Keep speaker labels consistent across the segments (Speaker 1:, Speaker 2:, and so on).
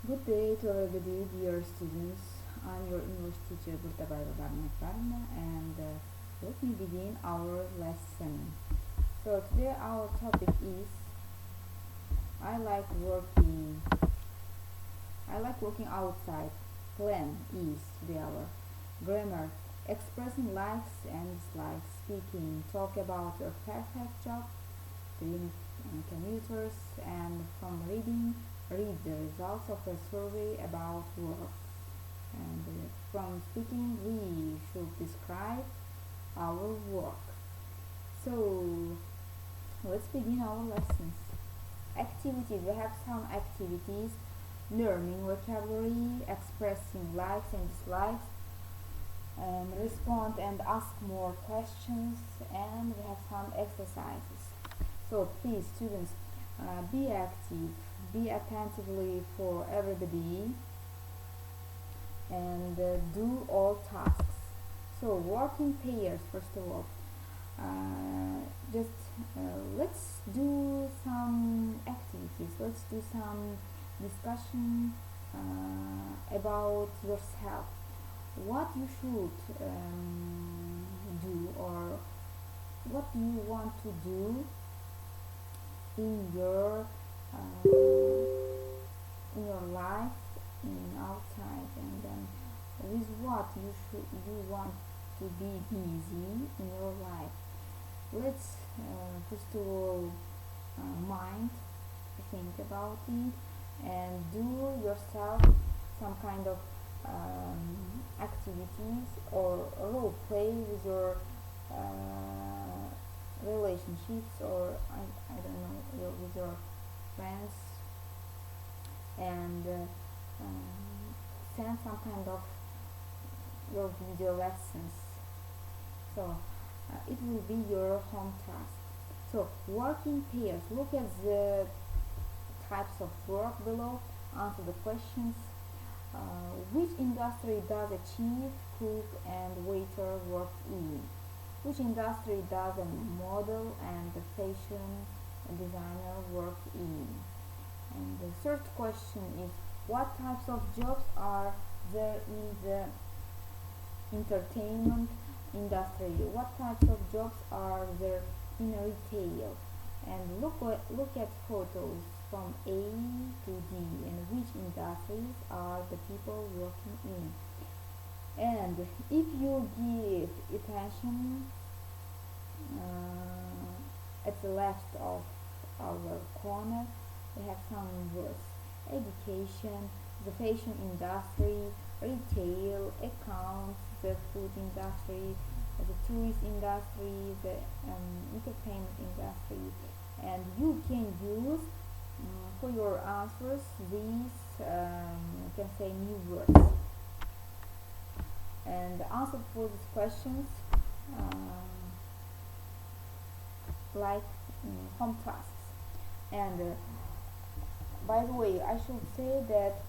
Speaker 1: Good day to everybody, dear students. I'm your English teacher Burta Barna, and let me begin our lesson. So today our topic is I like working. I like working outside. Plan is today our grammar, expressing likes and dislikes, speaking, talk about your perfect job, cleaning commuters, and from reading, read the results of a survey about work. And from speaking, we should describe our work. So let's begin our lessons. Activities. We have some activities: learning vocabulary, expressing likes and dislikes, and respond and ask more questions, and we have some exercises. So please, students, be active, be attentively for everybody, and do all tasks. So work in pairs. First of all, just let's do some activities. Let's do some discussion about yourself. What you should do, or what do you want to do in your life in outside, and then with what you want to be busy in your life. Let's first of all mind, think about it, and do yourself some kind of activities or role play with your relationships, or I don't know, with your friends, and send some kind of your video lessons. So it will be your home task. So work in pairs. Look at the types of work below. Answer the questions. Which industry does a chief, cook, and waiter work in? Which industry does a model and a fashion designer work in? And the third question is, what types of jobs are there in the entertainment industry? What types of jobs are there in retail? And look at photos from A to D, and which industries are the people working in. And if you give attention at the left of our corner, we have some words: education, the fashion industry, retail, accounts, the food industry, the tourist industry, the entertainment industry. And you can use for your answers these, you can say, new words. And the answer for these questions, like home tasks. And by the way, I should say that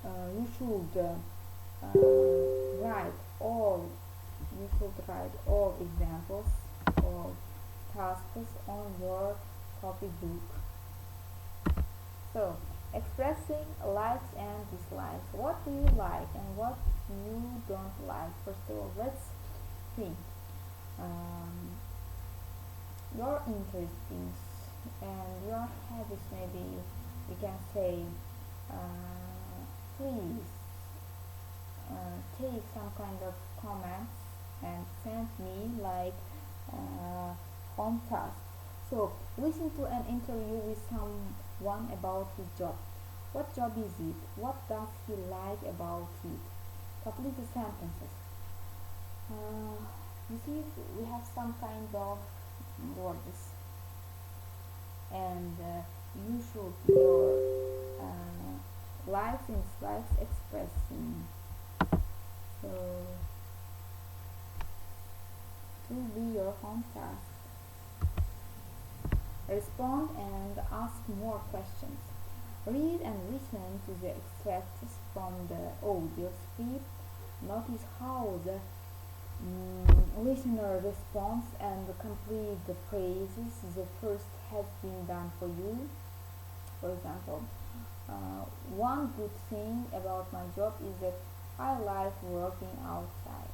Speaker 1: you should write all examples or tasks on your copybook. So expressing likes and dislikes. What do you like and what you don't like? First of all, let's think. Your interests and your habits, maybe we can say, please take some kind of comments and send me, like home task. So listen to an interview with someone about his job. What job is it? What does he like about it? Complete the sentences. You see, we have some kind of words, and you should your likes and dislikes expressing. So to be your home task. Respond and ask more questions. Read and listen to the extracts from the audio script. Notice how the listener responds and complete the phrases. The first has been done for you. For example, one good thing about my job is that I like working outside.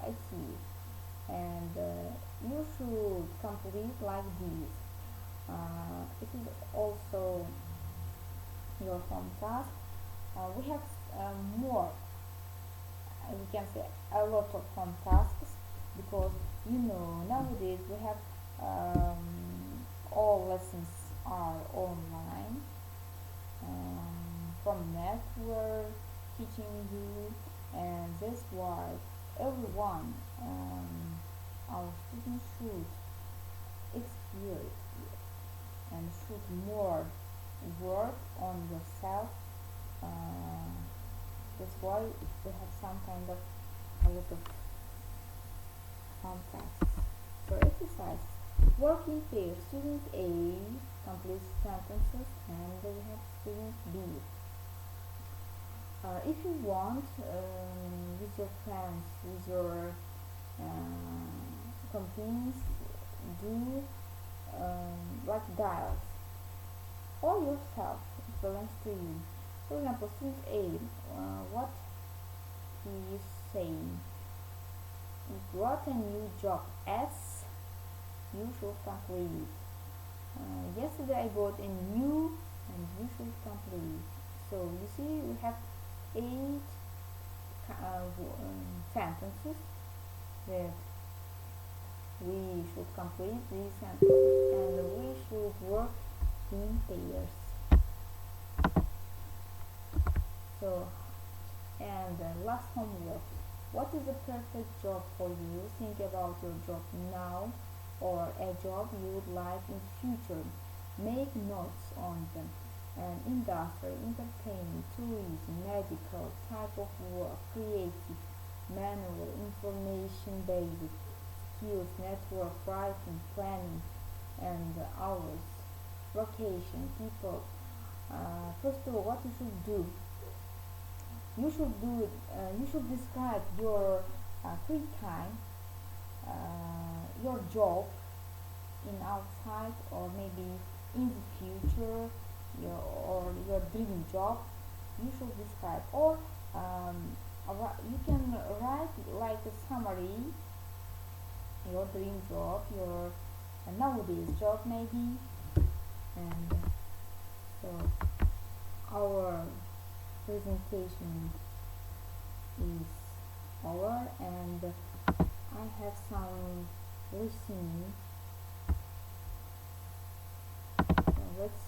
Speaker 1: I see. And you should complete like this. It is also your home task. We have more, we can say a lot of home tasks, because nowadays we have all lessons are online, from network teaching you, and that's why everyone, our students should experience it and should more work on yourself. That's why we have some kind of a lot of tasks. For exercise, working pair, student A completes sentences and we have student B. If you want, with your friends, with your companions, do like dials, or yourself, it belongs to you. For example, student A, what he is saying, got a new job as you should complete. Yesterday I got a new, and you should complete. So you see, we have 8 sentences that we should complete these sentences, and we should work in pairs. So, and last homework. What is the perfect job for you? Think about your job now or a job you would like in future. Make notes on them. And industry, entertainment, tourism, medical, type of work, creative, manual, information basic, skills, network, writing, planning, and hours, location, people. First of all, what you should do? You should describe your free time, your job in outside or maybe in the future, your dream job. You should describe, or you can write like a summary, your dream job, your nowadays job maybe. And so our presentation is over, and I have some listening. So let's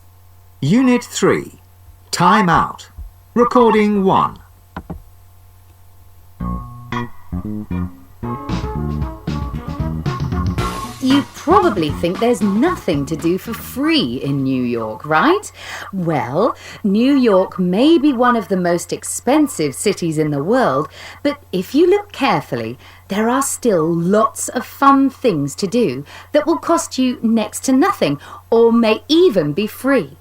Speaker 2: Unit 3. Time out. Recording 1.
Speaker 3: You probably think there's nothing to do for free in New York, right? Well, New York may be one of the most expensive cities in the world, but if you look carefully, there are still lots of fun things to do that will cost you next to nothing or may even be free.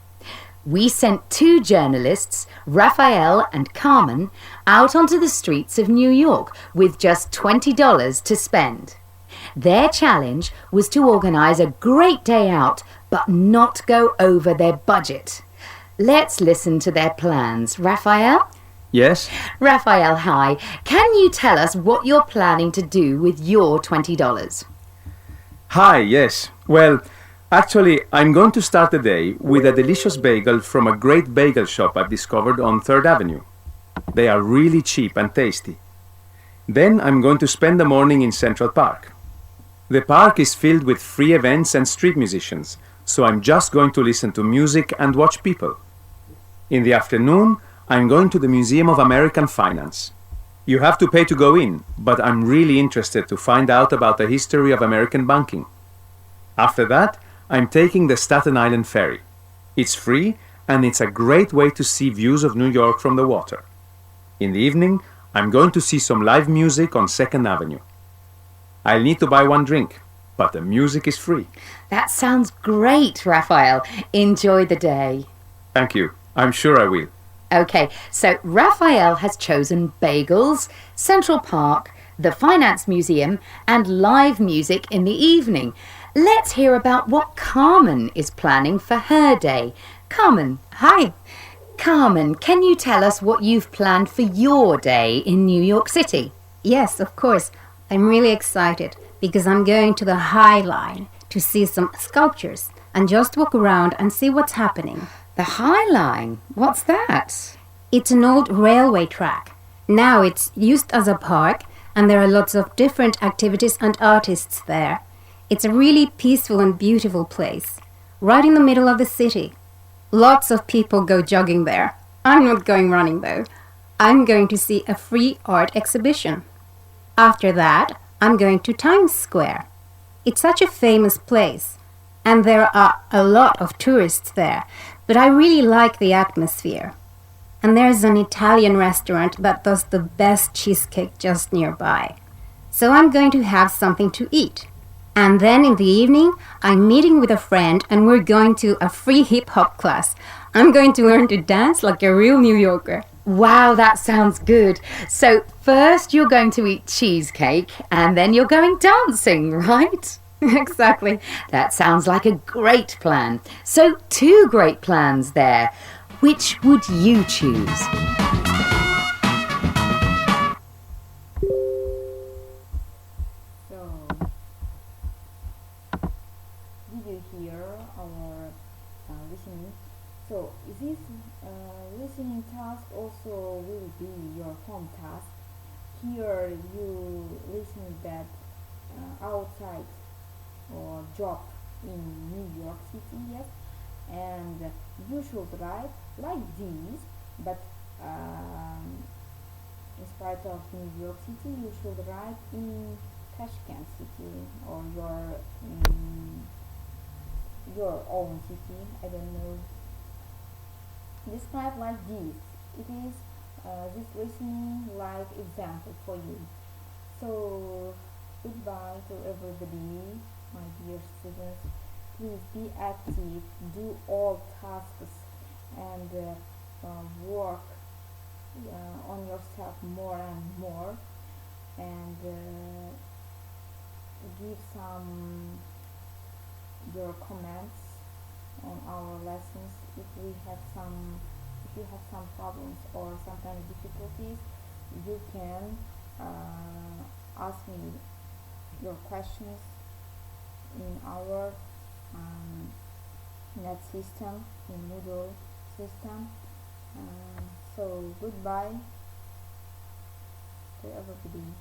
Speaker 3: We sent 2 journalists, Raphael and Carmen, out onto the streets of New York with just $20 to spend. Their challenge was to organise a great day out but not go over their budget. Let's listen to their plans. Raphael?
Speaker 4: Yes?
Speaker 3: Raphael, hi. Can you tell us what you're planning to do with your $20?
Speaker 4: Hi, yes. Well, actually, I'm going to start the day with a delicious bagel from a great bagel shop I've discovered on 3rd Avenue. They are really cheap and tasty. Then I'm going to spend the morning in Central Park. The park is filled with free events and street musicians, so I'm just going to listen to music and watch people. In the afternoon, I'm going to the Museum of American Finance. You have to pay to go in, but I'm really interested to find out about the history of American banking. After that, I'm taking the Staten Island ferry. It's free, and it's a great way to see views of New York from the water. In the evening, I'm going to see some live music on 2nd Avenue. I'll need to buy one drink, but the music is free.
Speaker 3: That sounds great, Raphael. Enjoy the day.
Speaker 4: Thank you. I'm sure I will.
Speaker 3: Okay, so Raphael has chosen bagels, Central Park, the Finance Museum, and live music in the evening. Let's hear about what Carmen is planning for her day. Carmen, hi. Carmen, can you tell us what you've planned for your day in New York City?
Speaker 5: Yes, of course. I'm really excited because I'm going to the High Line to see some sculptures and just walk around and see what's happening.
Speaker 3: The High Line? What's that?
Speaker 5: It's an old railway track. Now it's used as a park and there are lots of different activities and artists there. It's a really peaceful and beautiful place, right in the middle of the city. Lots of people go jogging there. I'm not going running though. I'm going to see a free art exhibition. After that, I'm going to Times Square. It's such a famous place, and there are a lot of tourists there, but I really like the atmosphere. And there's an Italian restaurant that does the best cheesecake just nearby. So I'm going to have something to eat. And then in the evening, I'm meeting with a friend and we're going to a free hip-hop class. I'm going to learn to dance like a real New Yorker.
Speaker 3: Wow, that sounds good. So first you're going to eat cheesecake and then you're going dancing, right?
Speaker 5: Exactly.
Speaker 3: That sounds like a great plan. So 2 great plans there. Which would you choose?
Speaker 1: So, did you hear our listening? So, this listening task also will be your home task. Here you listen that outside or job in New York City, yes, and you should write like this, but in spite of New York City, you should write in Tashkent City or your own city. I don't know. Describe like this. It is this listening like example for you. So goodbye to everybody, my dear students. Please be active, do all tasks, and work on yourself more and more, and give some your comments on our lessons. If you have some problems or some kind of difficulties, you can ask me your questions in our net system, in Moodle system. So goodbye to everybody.